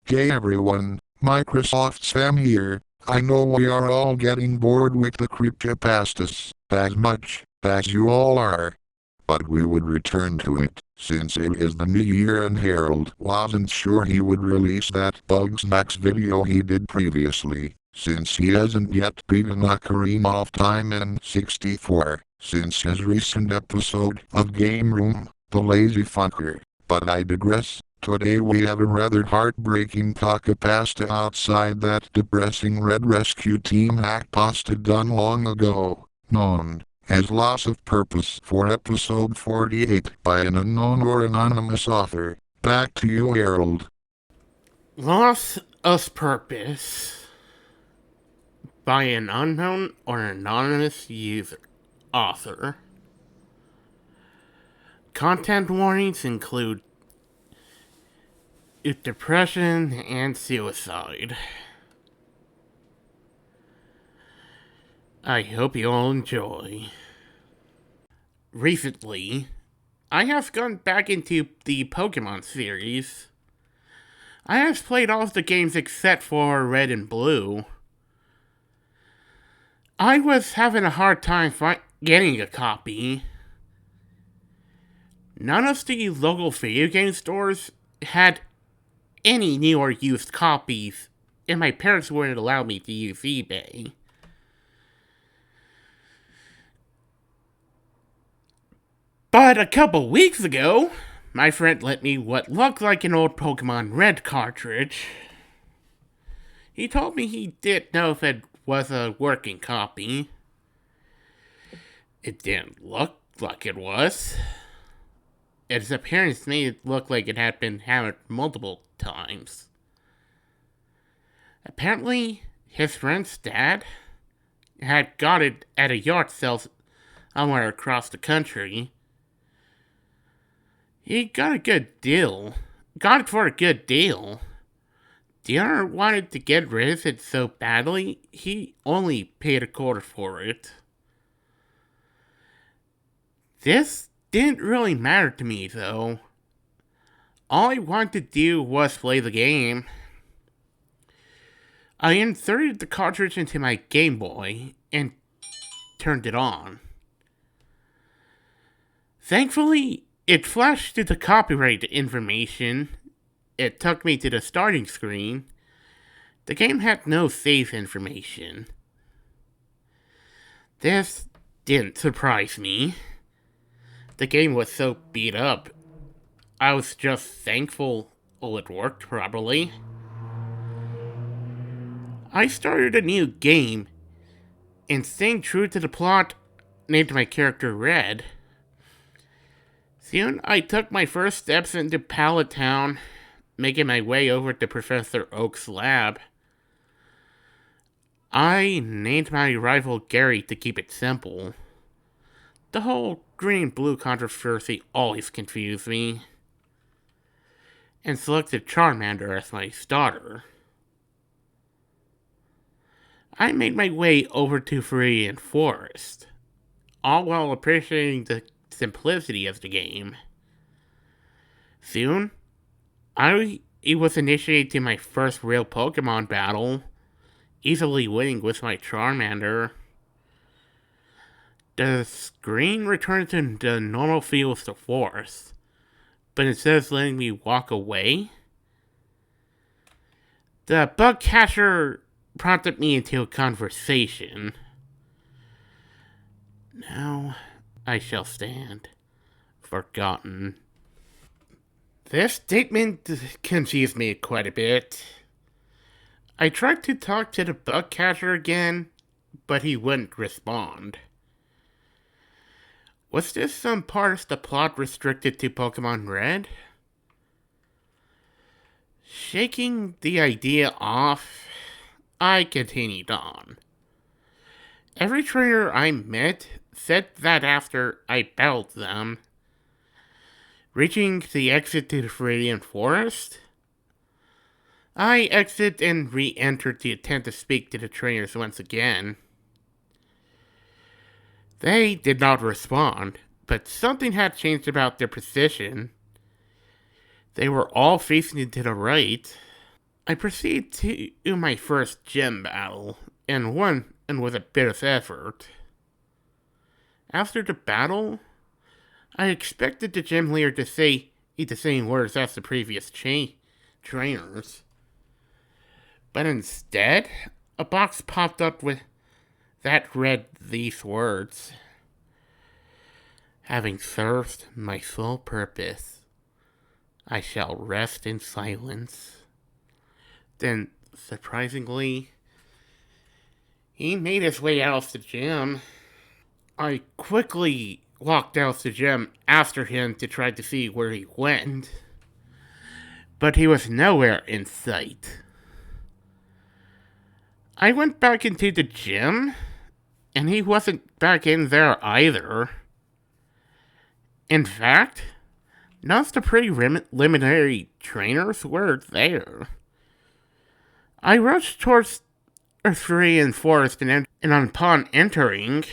Hey everyone, Microsoft Sam here. I know we are all getting bored with the creepypastas, as much as you all are. But we would return to it, since it is the new year and Harold wasn't sure he would release that bugsnax video he did previously, since he hasn't yet beaten Ocarina of Time N64, since his recent episode of Game Room, the lazy fucker. But I digress. Today we have a rather heartbreaking Pokepasta outside that depressing Red Rescue Team hack pasta done long ago, known as Loss of Purpose for episode 48 by an unknown or anonymous author. Back to you, Harold. Loss of Purpose by an unknown or anonymous author. Content warnings include depression and suicide. I hope you all enjoy. Recently, I have gone back into the Pokemon series. I have played all of the games except for Red and Blue. I was having a hard time getting a copy. None of the local video game stores had any new or used copies, and my parents wouldn't allow me to use eBay. But a couple weeks ago, my friend lent me what looked like an old Pokemon Red cartridge. He told me he didn't know if it was a working copy. It didn't look like it was. Its appearance made it look like it had been hammered multiple times. Apparently, his friend's dad had got it at a yard sale somewhere across the country. He got a good deal. Got it for a good deal. The owner wanted to get rid of it so badly, he only paid a quarter for it. This didn't really matter to me, though. All I wanted to do was play the game. I inserted the cartridge into my Game Boy and turned it on. Thankfully, it flashed to the copyright information. It took me to the starting screen. The game had no save information. This didn't surprise me. The game was so beat up, I was just thankful it worked properly. I started a new game, and staying true to the plot, named my character Red. Soon, I took my first steps into Pallet Town, making my way over to Professor Oak's lab. I named my rival Gary to keep it simple. The whole green-blue controversy always confused me. And selected Charmander as my starter. I made my way over to Viridian Forest, all while appreciating the simplicity of the game. Soon, I was initiated to my first real Pokemon battle, easily winning with my Charmander. The screen returned to the normal feel of the forest, but instead of letting me walk away, the bug catcher prompted me into a conversation. Now I shall stand forgotten. This statement confused me quite a bit. I tried to talk to the bug catcher again, but he wouldn't respond. Was this some part of the plot restricted to Pokemon Red? Shaking the idea off, I continued on. Every trainer I met said that after I battled them, reaching the exit to the Viridian Forest, I exited and re-entered to attempt to speak to the trainers once again. They did not respond, but something had changed about their position. They were all facing to the right. I proceed to my first gym battle, and won, and with a bit of effort. After the battle, I expected the gym leader to say the same words as the previous trainers, but instead, a box popped up with that read these words: "Having served my sole purpose, I shall rest in silence." Then, surprisingly, he made his way out of the gym. I quickly walked out of the gym after him to try to see where he went, but he was nowhere in sight. I went back into the gym, and he wasn't back in there either. In fact, none of the preliminary trainers were there. I rushed towards Earth Reinforced, and upon entering,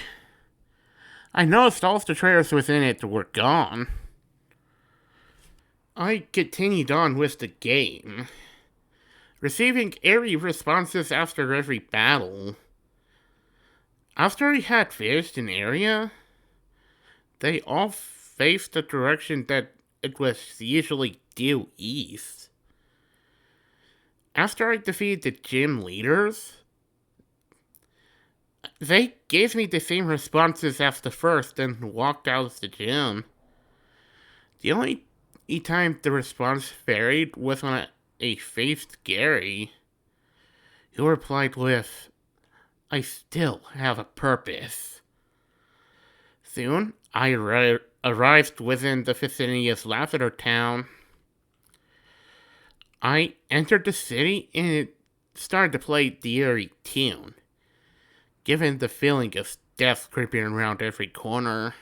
I noticed all of the trainers within it were gone. I continued on with the game, receiving eerie responses after every battle. After I had finished an area, they all faced the direction that it was usually due east. After I defeated the gym leaders, they gave me the same responses as the first and walked out of the gym. The only time the response varied was when I faced Gary, who replied with, "I still have a purpose." Soon, I arrived within the vicinity of Lavender Town. I entered the city and it started to play the eerie tune, giving the feeling of death creeping around every corner.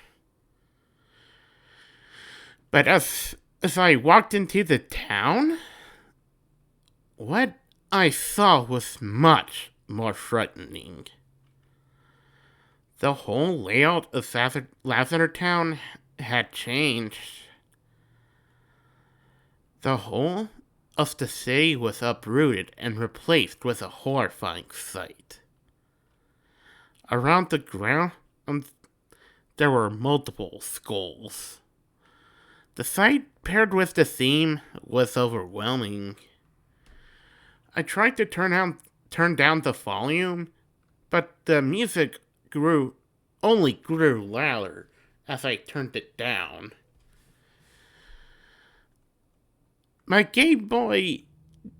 But as I walked into the town, what I saw was much more frightening. The whole layout of Lavender Town had changed. The whole of the city was uprooted and replaced with a horrifying sight. Around the ground, there were multiple skulls. The sight, paired with the theme, was overwhelming. I tried to turn down the volume, but the music only grew louder as I turned it down. My Game Boy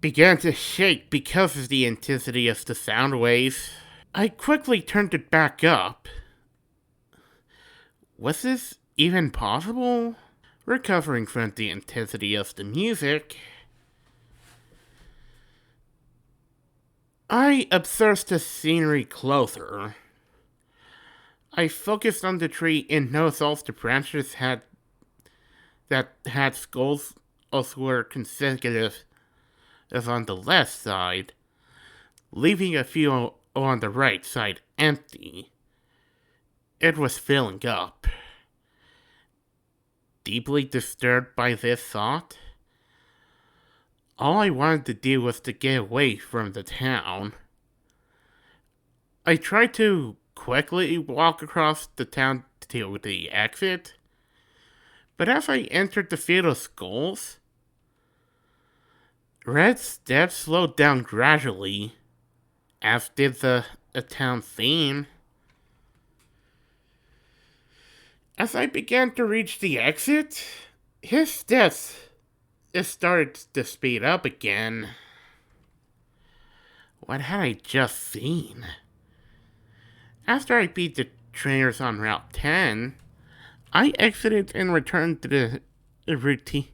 began to shake because of the intensity of the sound waves. I quickly turned it back up. Was this even possible? Recovering from the intensity of the music, I observed the scenery closer. I focused on the tree and noticed all the branches that had skulls also were consecutive as on the left side, leaving a few on the right side empty. It was filling up. Deeply disturbed by this thought, all I wanted to do was to get away from the town. I tried to quickly walk across the town to the exit, but as I entered the field of skulls, Red's steps slowed down gradually, as did the town theme. As I began to reach the exit, his steps started to speed up again. What had I just seen? After I beat the trainers on Route 10, I exited and returned to the routine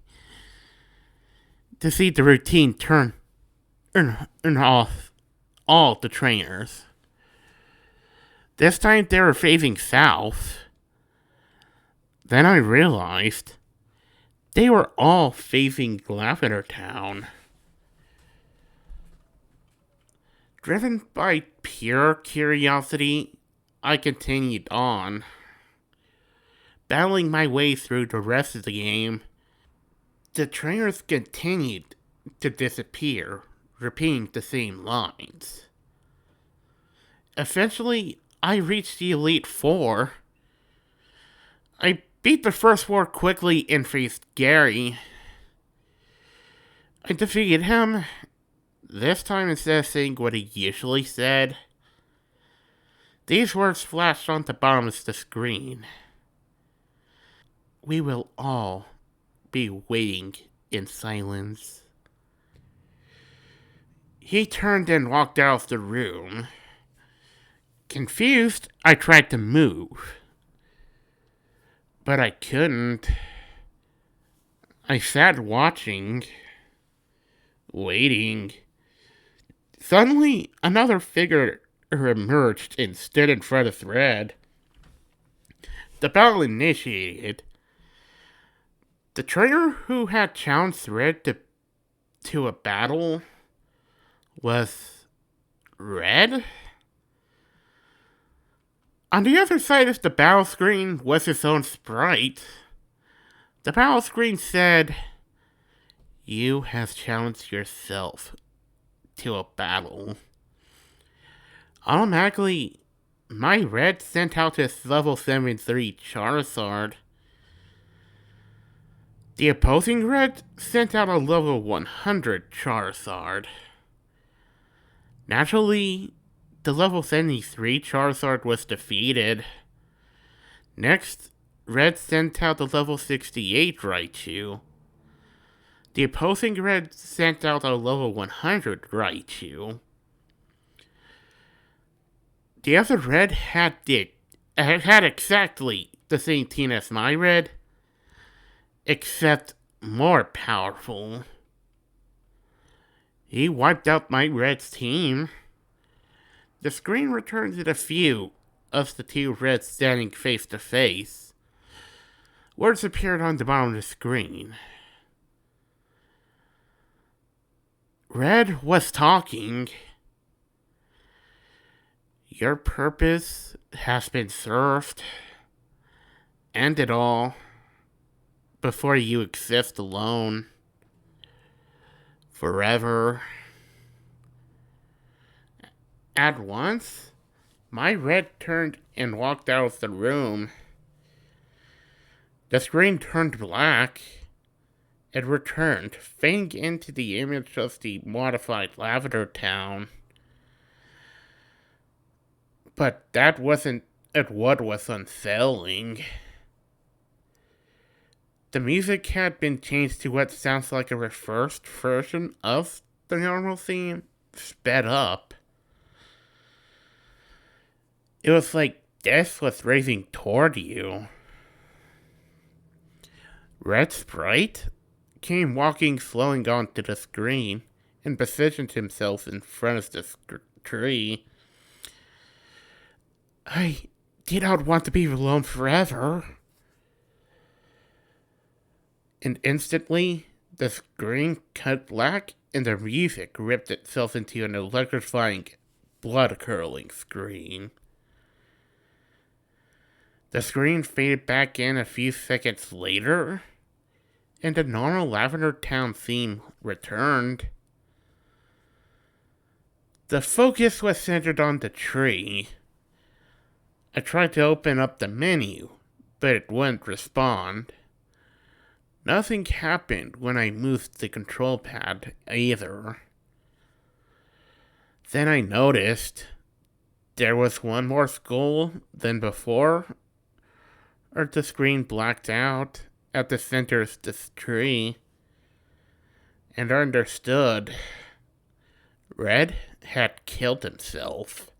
to see the routine turn off all the trainers. This time they were facing south. Then I realized they were all facing Lavender Town. Driven by pure curiosity, I continued on, battling my way through the rest of the game. The trainers continued to disappear repeating the same lines. Eventually, I reached the Elite Four. I beat the first war quickly and faced Gary. I defeated him. This time, instead of saying what he usually said, these words flashed on the bottom of the screen. We will all be waiting in silence. He turned and walked out of the room. Confused, I tried to move, but I couldn't. I sat watching, waiting. Suddenly, another figure emerged and stood in front of Red. The battle initiated. The trainer who had challenged Red to a battle was Red? On the other side of the battle screen was his own sprite. The battle screen said, "You have challenged yourself to a battle." Automatically, my Red sent out his level 73 Charizard. The opposing Red sent out a level 100 Charizard. Naturally, the level 73 Charizard was defeated. Next, Red sent out the level 68 Raichu. The opposing Red sent out a level 100 Raichu. The other Red had exactly the same team as my Red, except more powerful. He wiped out my Red's team. The screen returned to the view of the two Reds standing face to face. Words appeared on the bottom of the screen. Red was talking. Your purpose has been served. End it all before you exist alone. Forever. At once, my Red turned and walked out of the room. The screen turned black. It returned, fading into the image of the modified Lavender Town. But that wasn't what was unsettling. The music had been changed to what sounds like a reversed version of the normal theme, sped up. It was like death was racing toward you. Red Sprite came walking slowly onto the screen and positioned himself in front of the tree. I did not want to be alone forever. And instantly, the screen cut black and the music ripped itself into an electrifying, blood-curdling scream. The screen faded back in a few seconds later, and the normal Lavender Town theme returned. The focus was centered on the tree. I tried to open up the menu, but it wouldn't respond. Nothing happened when I moved the control pad either. Then I noticed there was one more skull than before, or the screen blacked out at the center of this tree, and I understood. Red had killed himself.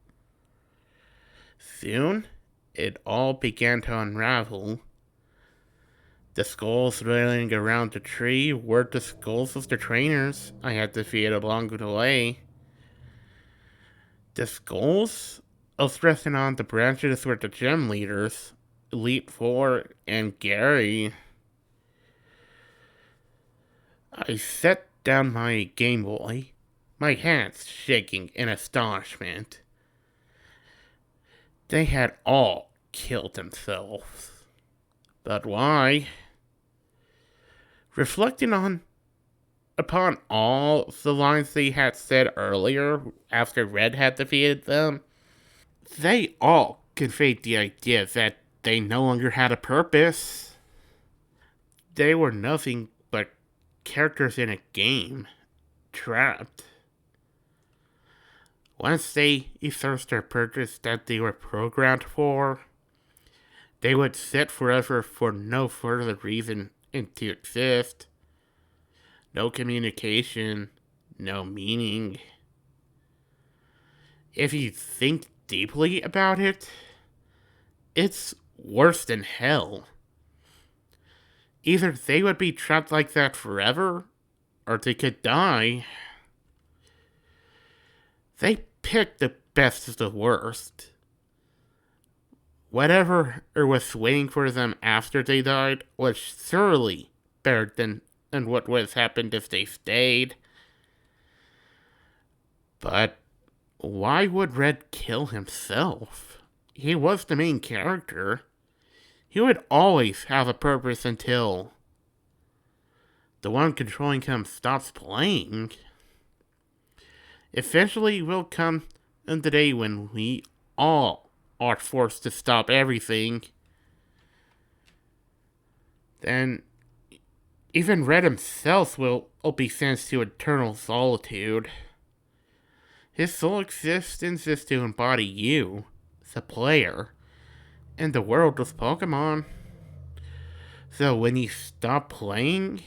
Soon, it all began to unravel. The skulls railing around the tree were the skulls of the trainers I had defeated along the way. The skulls of resting on the branches were the gym leaders, Elite Four and Gary. I set down my Game Boy, my hands shaking in astonishment. They had all killed themselves. But why? Reflecting on upon all the lines they had said earlier after Red had defeated them, they all conveyed the idea that they no longer had a purpose. They were nothing but characters in a game, trapped. Once they usurped their purpose that they were programmed for, they would sit forever for no further reason to exist. No communication, no meaning. If you think deeply about it, it's worse than hell. Either they would be trapped like that forever, or they could die. They picked the best of the worst. Whatever was waiting for them after they died was surely better than what would have happened if they stayed. But why would Red kill himself? He was the main character. He would always have a purpose until the one controlling him stops playing. Eventually will come in the day when we all are forced to stop everything. Then even Red himself will be sentenced to eternal solitude. His sole existence is to embody you, the player, in the world of Pokemon. So when you stop playing,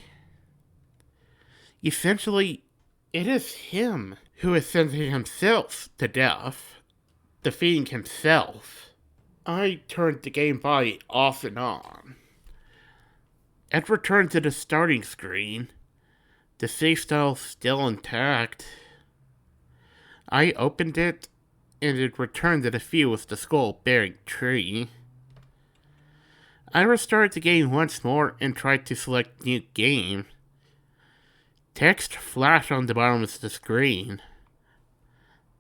essentially, it is him who is sentencing himself to death, defeating himself. I turned the game body off and on. It returned to the starting screen, the save style still intact. I opened it, and it returned to the field with the skull-bearing tree. I restarted the game once more and tried to select new game. Text flashed on the bottom of the screen.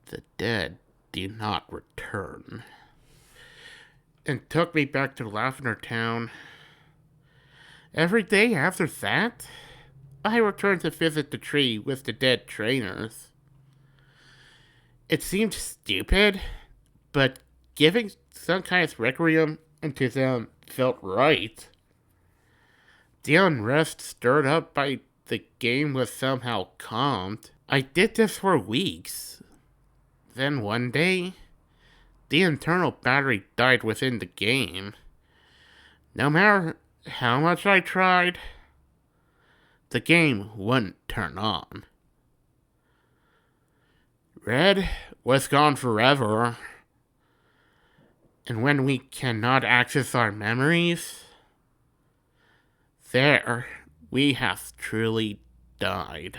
The dead do not return. And took me back to Lavender Town. Every day after that, I returned to visit the tree with the dead trainers. It seemed stupid, but giving some kind of requiem into them felt right. The unrest stirred up by the game was somehow calmed. I did this for weeks. Then one day, the internal battery died within the game. No matter how much I tried, the game wouldn't turn on. Red was gone forever. And when we cannot access our memories, there we have truly died.